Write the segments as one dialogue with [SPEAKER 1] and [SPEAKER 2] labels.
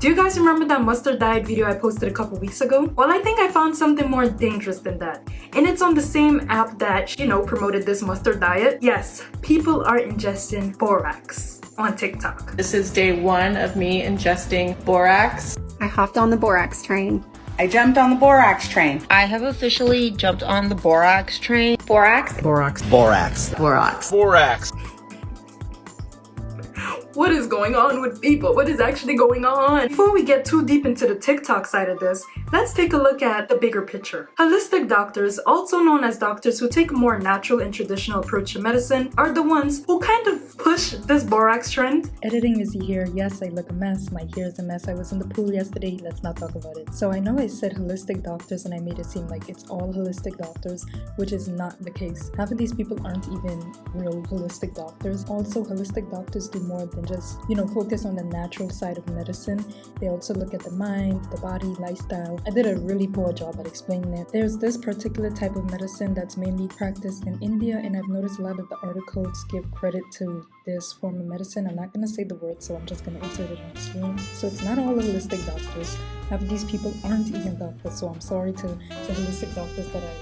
[SPEAKER 1] Do you guys remember that mustard diet video I posted a couple weeks ago? Well, I think I found something more dangerous than that. And it's on the same app that, promoted this mustard diet. Yes, people are ingesting borax on TikTok.
[SPEAKER 2] This is day 1 of me ingesting borax.
[SPEAKER 3] I hopped on the borax train.
[SPEAKER 4] I jumped on the borax train.
[SPEAKER 5] I have officially jumped on the borax train.
[SPEAKER 3] Borax.
[SPEAKER 6] Borax.
[SPEAKER 5] Borax.
[SPEAKER 6] Borax.
[SPEAKER 5] Borax.
[SPEAKER 1] What is going on with people? What is actually going on? Before we get too deep into the TikTok side of this, let's take a look at the bigger picture. Holistic doctors, also known as doctors who take a more natural and traditional approach to medicine, are the ones who kind of push this borax trend.
[SPEAKER 7] Editing is here. Yes, I look a mess. My hair is a mess. I was in the pool yesterday. Let's not talk about it. So I know I said holistic doctors and I made it seem like it's all holistic doctors, which is not the case. Half of these people aren't even real holistic doctors. Also, holistic doctors do more than just, focus on the natural side of medicine. They also look at the mind, the body, lifestyle. I did a really poor job at explaining it. There's this particular type of medicine that's mainly practiced in India, and I've noticed a lot of the articles give credit to this form of medicine. I'm not going to say the word, so I'm just going to insert it on screen. So it's not all holistic doctors. Half of these people aren't even doctors, so I'm sorry to the holistic doctors that I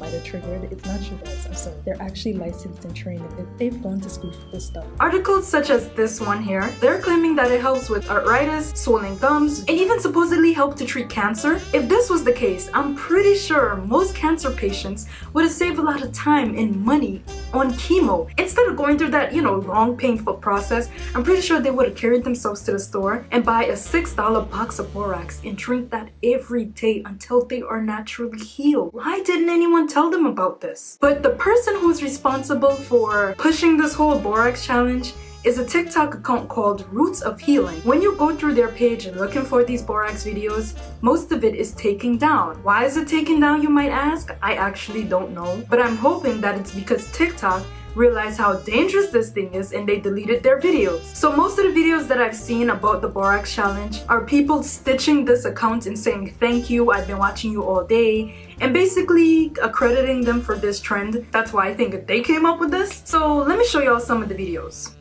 [SPEAKER 7] might have triggered. It's not you guys, I'm sorry. They're actually licensed and trained. They've gone to school for this stuff.
[SPEAKER 1] Articles such as this one here, they're claiming that it helps with arthritis, swollen gums, and even supposedly help to treat cancer. If this was the case, I'm pretty sure most cancer patients would have saved a lot of time and money on chemo. Instead of going through that, long, painful process, I'm pretty sure they would have carried themselves to the store and buy a $6 box of borax and drink that every day until they are naturally healed. Why didn't anyone tell them about this? But the person who's responsible for pushing this whole borax challenge is a TikTok account called Roots of Healing. When you go through their page and looking for these borax videos, most of it is taken down. Why is it taken down, you might ask? I actually don't know, but I'm hoping that it's because TikTok realized how dangerous this thing is and they deleted their videos. So most of the videos that I've seen about the borax challenge are people stitching this account and saying thank you, I've been watching you all day, and basically accrediting them for this trend. That's why I think they came up with this. So let me show y'all some of the videos.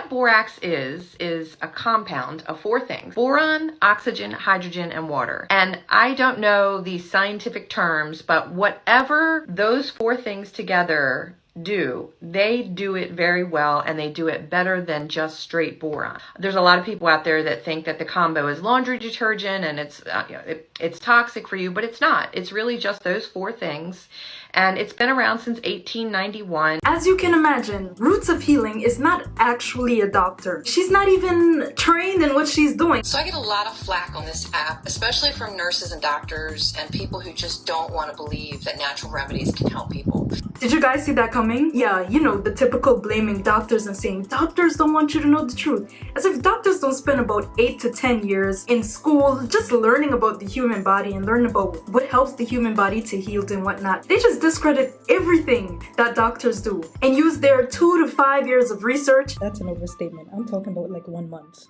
[SPEAKER 2] Borax is a compound of 4 things: boron, oxygen, hydrogen, and water. And I don't know the scientific terms, but whatever those 4 things together do, they do it very well, and they do it better than just straight boron. There's a lot of people out there that think that the combo is laundry detergent and it's toxic for you, but it's not. It's really just those 4 things, and it's been around since 1891.
[SPEAKER 1] As you can imagine, Roots of Healing is not actually a doctor. She's not even trained in what she's doing.
[SPEAKER 8] So I get a lot of flack on this app, especially from nurses and doctors and people who just don't want to believe that natural remedies can help people.
[SPEAKER 1] Did you guys see that coming? Yeah, the typical blaming doctors and saying doctors don't want you to know the truth. As if doctors don't spend about 8 to 10 years in school just learning about the human body and learning about what helps the human body to heal and whatnot. They just discredit everything that doctors do and use their 2 to 5 years of research.
[SPEAKER 7] That's an overstatement. I'm talking about like 1 month.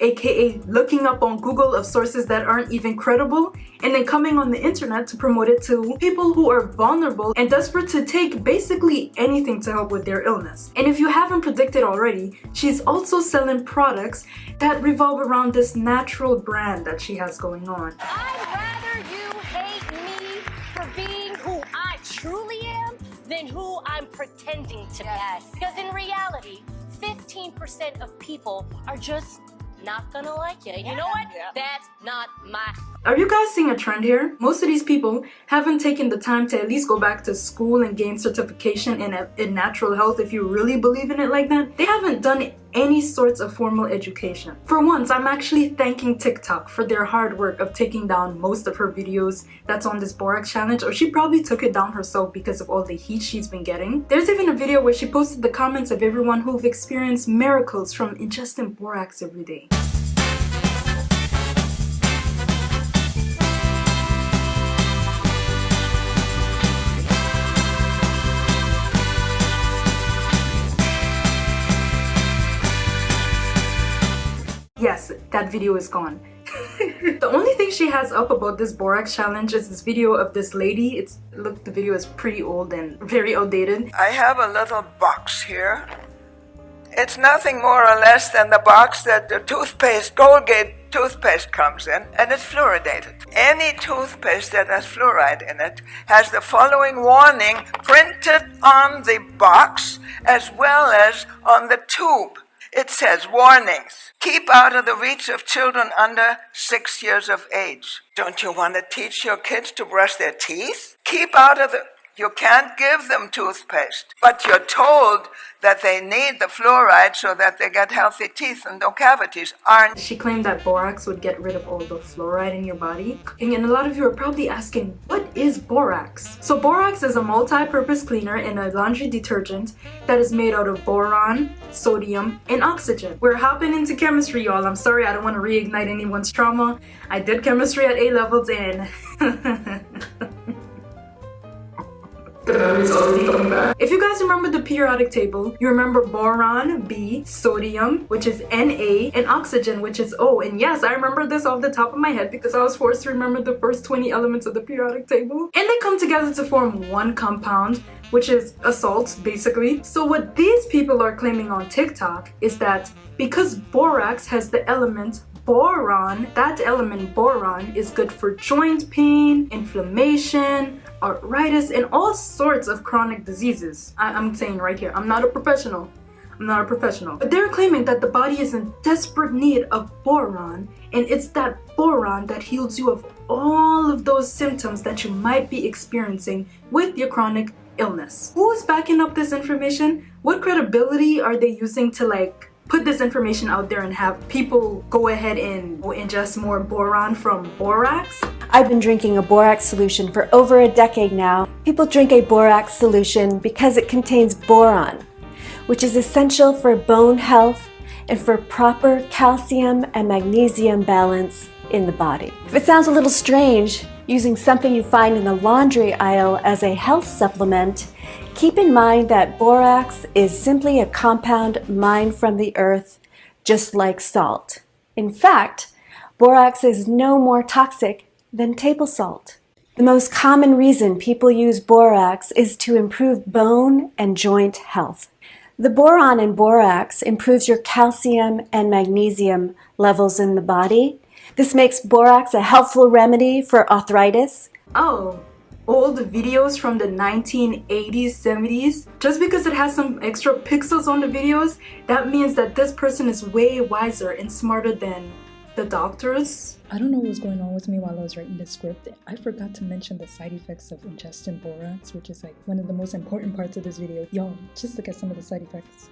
[SPEAKER 1] AKA looking up on Google of sources that aren't even credible and then coming on the internet to promote it to people who are vulnerable and desperate to take basically anything to help with their illness. And if you haven't predicted already, she's also selling products that revolve around this natural brand that she has going on.
[SPEAKER 9] I'd rather you hate me for being who I truly am than who I'm pretending to be. Because in reality, 15% of people are just not gonna like you. You know what? That's not my...
[SPEAKER 1] Are you guys seeing a trend here? Most of these people haven't taken the time to at least go back to school and gain certification in natural health if you really believe in it like that. They haven't done any sorts of formal education. For once, I'm actually thanking TikTok for their hard work of taking down most of her videos that's on this borax challenge, or she probably took it down herself because of all the heat she's been getting. There's even a video where she posted the comments of everyone who've experienced miracles from ingesting borax every day. yes, that video is gone. The only thing she has up about this borax challenge is this video of this lady. Look, the video is pretty old and very outdated.
[SPEAKER 6] I have a little box here. It's nothing more or less than the box that the Colgate toothpaste comes in, and it's fluoridated. Any toothpaste that has fluoride in it has the following warning printed on the box as well as on the tube. It says, warnings, keep out of the reach of children under 6 years of age. Don't you want to teach your kids to brush their teeth? Keep out of the... You can't give them toothpaste, but you're told that they need the fluoride so that they get healthy teeth and no cavities.
[SPEAKER 1] She claimed that borax would get rid of all the fluoride in your body. And a lot of you are probably asking, what is borax? So borax is a multi-purpose cleaner and a laundry detergent that is made out of boron, sodium, and oxygen. We're hopping into chemistry, y'all. I'm sorry, I don't want to reignite anyone's trauma. I did chemistry at A-levels and... The memory's already coming back. If you guys remember the periodic table, you remember boron, B, sodium, which is Na, and oxygen, which is O. And yes, I remember this off the top of my head because I was forced to remember the first 20 elements of the periodic table. And they come together to form one compound, which is a salt, basically. So what these people are claiming on TikTok is that because borax has the element boron, that element boron is good for joint pain, inflammation, arthritis, and all sorts of chronic diseases. I'm saying right here, I'm not a professional. But they're claiming that the body is in desperate need of boron, and it's that boron that heals you of all of those symptoms that you might be experiencing with your chronic illness. Who is backing up this information? What credibility are they using to put this information out there and have people go ahead and ingest more boron from borax?
[SPEAKER 3] I've been drinking a borax solution for over a decade now. People drink a borax solution because it contains boron, which is essential for bone health and for proper calcium and magnesium balance in the body. If it sounds a little strange, using something you find in the laundry aisle as a health supplement, keep in mind that borax is simply a compound mined from the earth, just like salt. In fact, borax is no more toxic than table salt. The most common reason people use borax is to improve bone and joint health. The boron in borax improves your calcium and magnesium levels in the body. This makes borax a helpful remedy for arthritis.
[SPEAKER 1] Oh, old videos from the 1980s, 70s. Just because it has some extra pixels on the videos, that means that this person is way wiser and smarter than the doctors.
[SPEAKER 7] I don't know what was going on with me while I was writing this script. I forgot to mention the side effects of ingesting borax, which is one of the most important parts of this video. Y'all, just look at some of the side effects.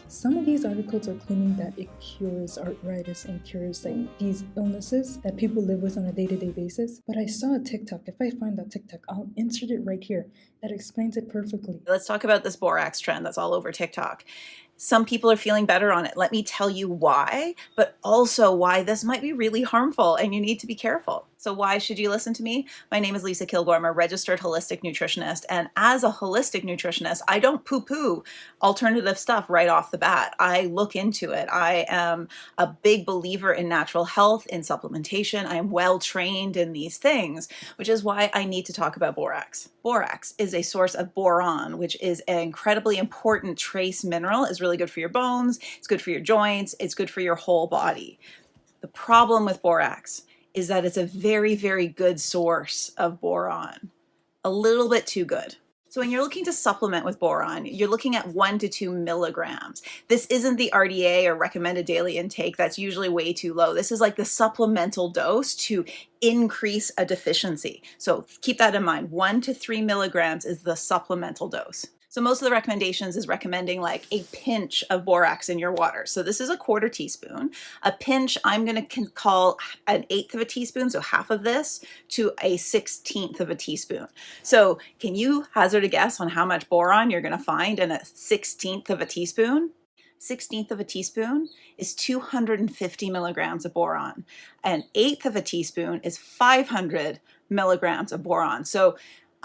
[SPEAKER 7] Some of these articles are claiming that it cures arthritis and cures these illnesses that people live with on a day-to-day basis. But I saw a TikTok. If I find that TikTok, I'll insert it right here. That explains it perfectly.
[SPEAKER 10] Let's talk about this borax trend that's all over TikTok. Some people are feeling better on it. Let me tell you why, but also why this might be really harmful and you need to be careful. So why should you listen to me? My name is Lisa Kilgore. I'm a registered holistic nutritionist. And as a holistic nutritionist, I don't poo-poo alternative stuff right off the bat. I look into it. I am a big believer in natural health, in supplementation. I am well trained in these things, which is why I need to talk about borax. Borax is a source of boron, which is an incredibly important trace mineral. It's really good for your bones. It's good for your joints. It's good for your whole body. The problem with borax is that it's a very, very good source of boron. A little bit too good. So when you're looking to supplement with boron, you're looking at 1 to 2 milligrams. This isn't the RDA or recommended daily intake. That's usually way too low. This is like the supplemental dose to increase a deficiency. So keep that in mind. 1 to 3 milligrams is the supplemental dose. So most of the recommendations is recommending like a pinch of borax in your water. So this is a 1/4 teaspoon. A pinch, I'm going to call 1/8 of a teaspoon, so half of this, to a 1/16 of a teaspoon. So can you hazard a guess on how much boron you're going to find in a 1/16 of a teaspoon? 1/16 of a teaspoon is 250 milligrams of boron. 1/8 of a teaspoon is 500 milligrams of boron. So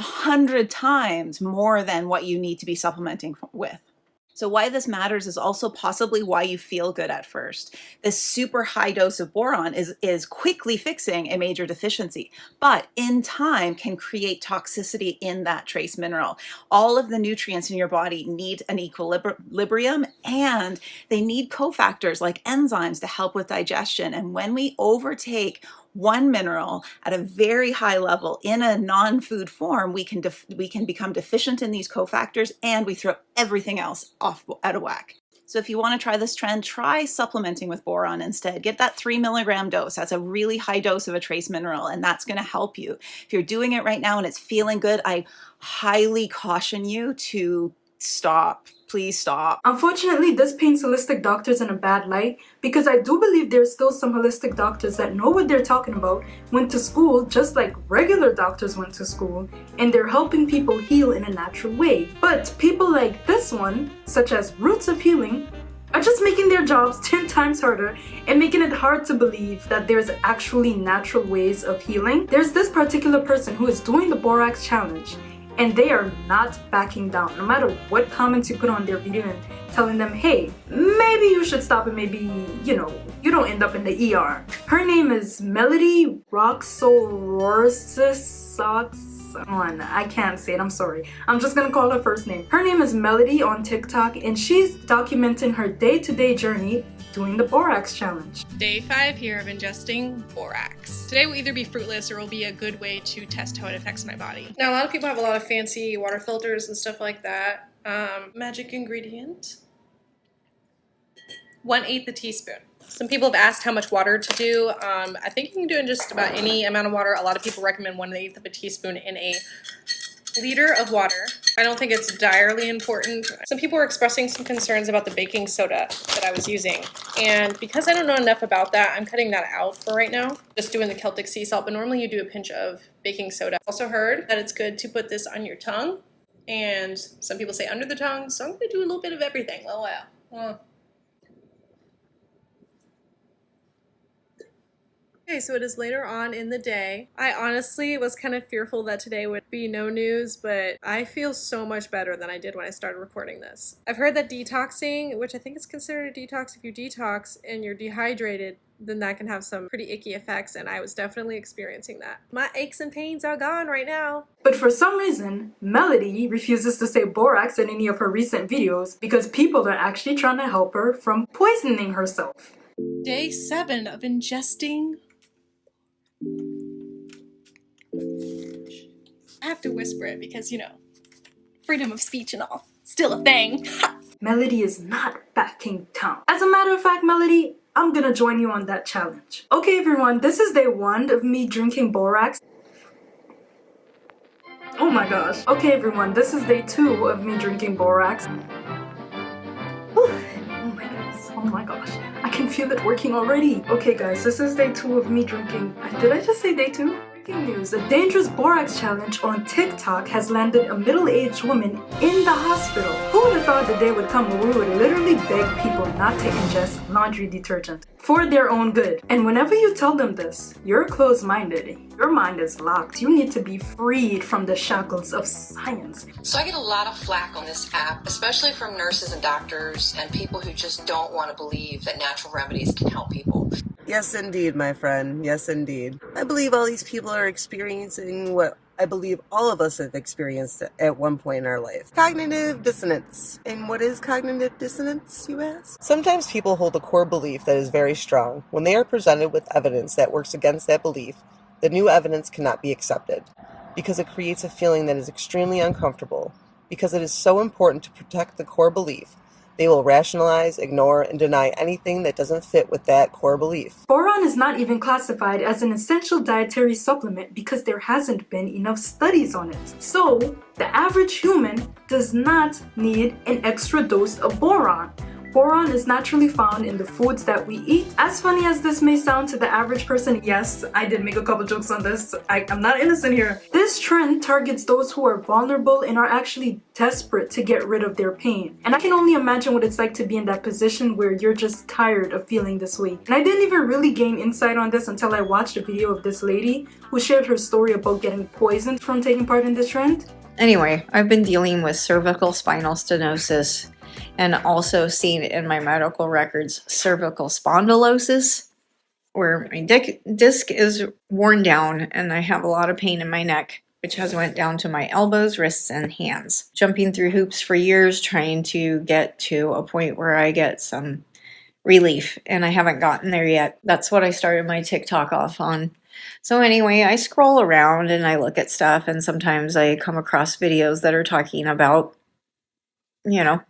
[SPEAKER 10] 100 times more than what you need to be supplementing with. So why this matters is also possibly why you feel good at first. This super high dose of boron is quickly fixing a major deficiency, but in time can create toxicity in that trace mineral. All of the nutrients in your body need an equilibrium, and they need cofactors like enzymes to help with digestion. And when we overtake one mineral at a very high level in a non-food form, we can become deficient in these cofactors, and we throw everything else off out of whack. So if you want to try this trend, try supplementing with boron instead. Get that 3 milligram dose. That's a really high dose of a trace mineral, and that's going to help you. If you're doing it right now and it's feeling good, I highly caution you to stop. Please stop.
[SPEAKER 1] Unfortunately, this paints holistic doctors in a bad light because I do believe there's still some holistic doctors that know what they're talking about, went to school just like regular doctors went to school, and they're helping people heal in a natural way. But people like this one, such as Roots of Healing, are just making their jobs 10 times harder and making it hard to believe that there's actually natural ways of healing. There's this particular person who is doing the Borax Challenge, and they are not backing down, no matter what comments you put on their video and telling them, hey, maybe you should stop and maybe, you don't end up in the ER. Her name is Melody Roxororsis. I can't say it, I'm sorry. I'm just gonna call her first name. Her name is Melody on TikTok, and she's documenting her day-to-day journey doing the Borax Challenge.
[SPEAKER 11] Day 5 here of ingesting borax. Today will either be fruitless or will be a good way to test how it affects my body. Now, a lot of people have a lot of fancy water filters and stuff like that. Magic ingredient. 1/8 a teaspoon. Some people have asked how much water to do. I think you can do it in just about any amount of water. A lot of people recommend 1/8 of a teaspoon in a liter of water. I don't think it's direly important. Some people were expressing some concerns about the baking soda that I was using. And because I don't know enough about that, I'm cutting that out for right now. Just doing the Celtic sea salt, but normally you do a pinch of baking soda. Also heard that it's good to put this on your tongue. And some people say under the tongue, so I'm gonna do a little bit of everything. Oh wow. Okay, so it is later on in the day. I honestly was kind of fearful that today would be no news, but I feel so much better than I did when I started recording this. I've heard that detoxing, which I think is considered a detox, if you detox and you're dehydrated, then that can have some pretty icky effects, and I was definitely experiencing that. My aches and pains are gone right now.
[SPEAKER 1] But for some reason, Melody refuses to say borax in any of her recent videos because people are actually trying to help her from poisoning herself.
[SPEAKER 11] Day 7 of ingesting. I have to whisper it because, freedom of speech and all. Still a thing.
[SPEAKER 1] Melody is not backing down. As a matter of fact, Melody, I'm gonna join you on that challenge. Okay, everyone, this is day 1 of me drinking borax. Oh my gosh. Okay, everyone, this is day 2 of me drinking borax. Whew. Oh my gosh, I can feel it working already. Okay guys, this is day 2 of me drinking. Did I just say day 2? Breaking news, a dangerous borax challenge on TikTok has landed a middle-aged woman in the hospital. Who would have thought the day would come where we would literally beg people not to ingest laundry detergent for their own good? And whenever you tell them this, you're closed-minded. Your mind is locked. You need to be freed from the shackles of science.
[SPEAKER 8] So I get a lot of flack on this app, especially from nurses and doctors and people who just don't want to believe that natural remedies can help people.
[SPEAKER 12] Yes, indeed, my friend. Yes, indeed. I believe all these people are experiencing what I believe all of us have experienced at one point in our life. Cognitive dissonance. And what is cognitive dissonance, you ask? Sometimes people hold a core belief that is very strong. When they are presented with evidence that works against that belief, the new evidence cannot be accepted because it creates a feeling that is extremely uncomfortable. Because it is so important to protect the core belief, they will rationalize, ignore, and deny anything that doesn't fit with that core belief.
[SPEAKER 1] Boron is not even classified as an essential dietary supplement because there hasn't been enough studies on it. So, the average human does not need an extra dose of boron. Boron is naturally found in the foods that we eat. As funny as this may sound to the average person, yes, I did make a couple jokes on this. I'm not innocent here. This trend targets those who are vulnerable and are actually desperate to get rid of their pain. And I can only imagine what it's like to be in that position where you're just tired of feeling this way. And I didn't even really gain insight on this until I watched a video of this lady who shared her story about getting poisoned from taking part in this trend.
[SPEAKER 13] Anyway, I've been dealing with cervical spinal stenosis and also seen in my medical records cervical spondylosis, where my disc is worn down and I have a lot of pain in my neck, which has went down to my elbows, wrists, and hands. Jumping through hoops for years trying to get to a point where I get some relief, and I haven't gotten there yet. That's what I started my TikTok off on. So anyway, I scroll around and I look at stuff, and sometimes I come across videos that are talking about, you know,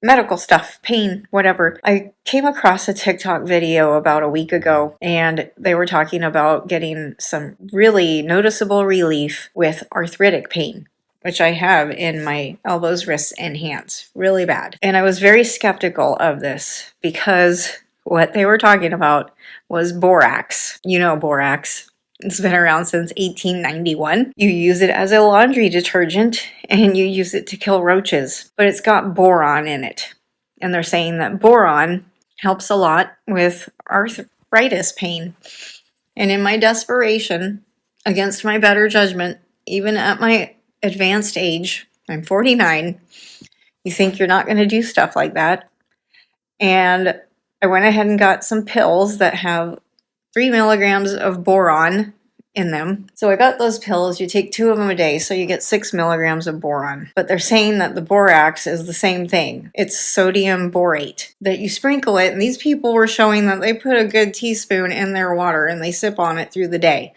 [SPEAKER 13] medical stuff, pain, whatever. I came across a TikTok video about a week ago, and they were talking about getting some really noticeable relief with arthritic pain, which I have in my elbows, wrists, and hands, really bad. And I was very skeptical of this because what they were talking about was borax. You know borax. It's been around since 1891. You use it as a laundry detergent and you use it to kill roaches, but it's got boron in it. And they're saying that boron helps a lot with arthritis pain. And in my desperation, against my better judgment, even at my advanced age, I'm 49, you think you're not going to do stuff like that. And I went ahead and got some pills that have 3 milligrams of boron in them. So I got those pills. You take 2 of them a day, so you get 6 milligrams of boron. But they're saying that the borax is the same thing. It's sodium borate, that you sprinkle it, and these people were showing that they put a good teaspoon in their water and they sip on it through the day.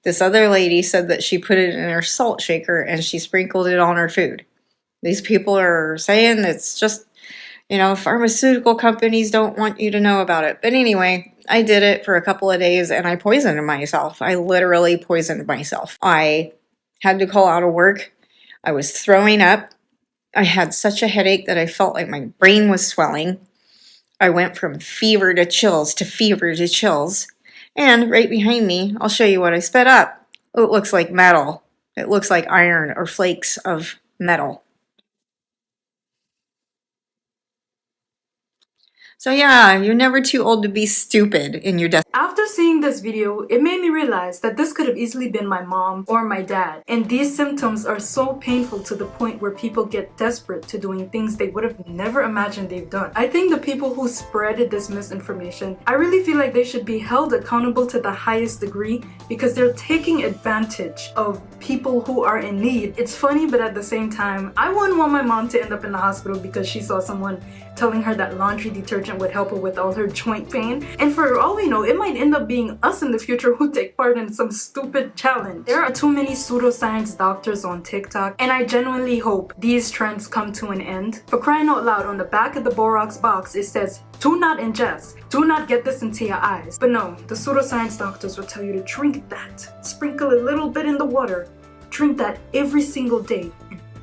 [SPEAKER 13] This other lady said that she put it in her salt shaker and she sprinkled it on her food. These people are saying it's just, pharmaceutical companies don't want you to know about it. But anyway, I did it for a couple of days and I poisoned myself. I literally poisoned myself. I had to call out of work. I was throwing up. I had such a headache that I felt like my brain was swelling. I went from fever to chills to fever to chills. And right behind me, I'll show you what I spit up. Oh, it looks like metal. It looks like iron or flakes of metal. So yeah, you're never too old to be stupid in your
[SPEAKER 1] After seeing this video, it made me realize that this could have easily been my mom or my dad. And these symptoms are so painful to the point where people get desperate to doing things they would have never imagined they've done. I think the people who spreaded this misinformation, I really feel like they should be held accountable to the highest degree because they're taking advantage of people who are in need. It's funny, but at the same time, I wouldn't want my mom to end up in the hospital because she saw someone telling her that laundry detergent would help her with all her joint pain. And for all we know, it might end up being us in the future who take part in some stupid challenge. There are too many pseudoscience doctors on TikTok, and I genuinely hope these trends come to an end. For crying out loud, on the back of the borax box, it says, "Do not ingest. Do not get this into your eyes." But no, the pseudoscience doctors will tell you to drink that. Sprinkle a little bit in the water. Drink that every single day.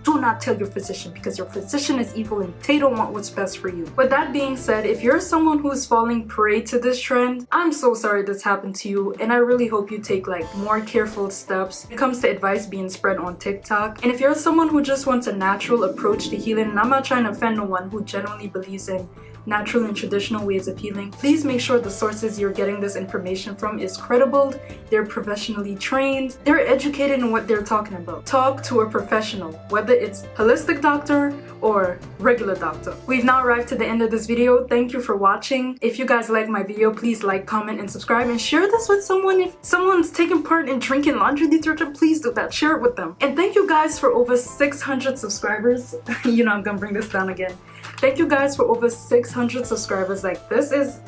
[SPEAKER 1] Do not tell your physician because your physician is evil and they don't want what's best for you. With that being said, if you're someone who's falling prey to this trend, I'm so sorry this happened to you, and I really hope you take more careful steps when it comes to advice being spread on TikTok. And if you're someone who just wants a natural approach to healing, and I'm not trying to offend no one who genuinely believes in natural and traditional ways of healing, please make sure the sources you're getting this information from is credible, they're professionally trained, they're educated in what they're talking about. Talk to a professional, whether it's holistic doctor or regular doctor. We've now arrived to the end of this video. Thank you for watching. If you guys like my video, please like, comment, and subscribe, and share this with someone. If someone's taking part in drinking laundry detergent, please do that. Share it with them. And thank you guys for over 600 subscribers. I'm gonna bring this down again. Thank you guys for over 600 subscribers. This is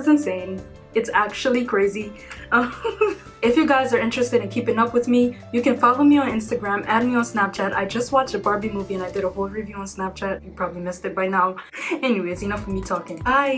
[SPEAKER 1] insane. It's actually crazy. If you guys are interested in keeping up with me, you can follow me on Instagram, add me on Snapchat. I just watched a Barbie movie and I did a whole review on Snapchat. You probably missed it by now. Anyways, enough of me talking. Bye!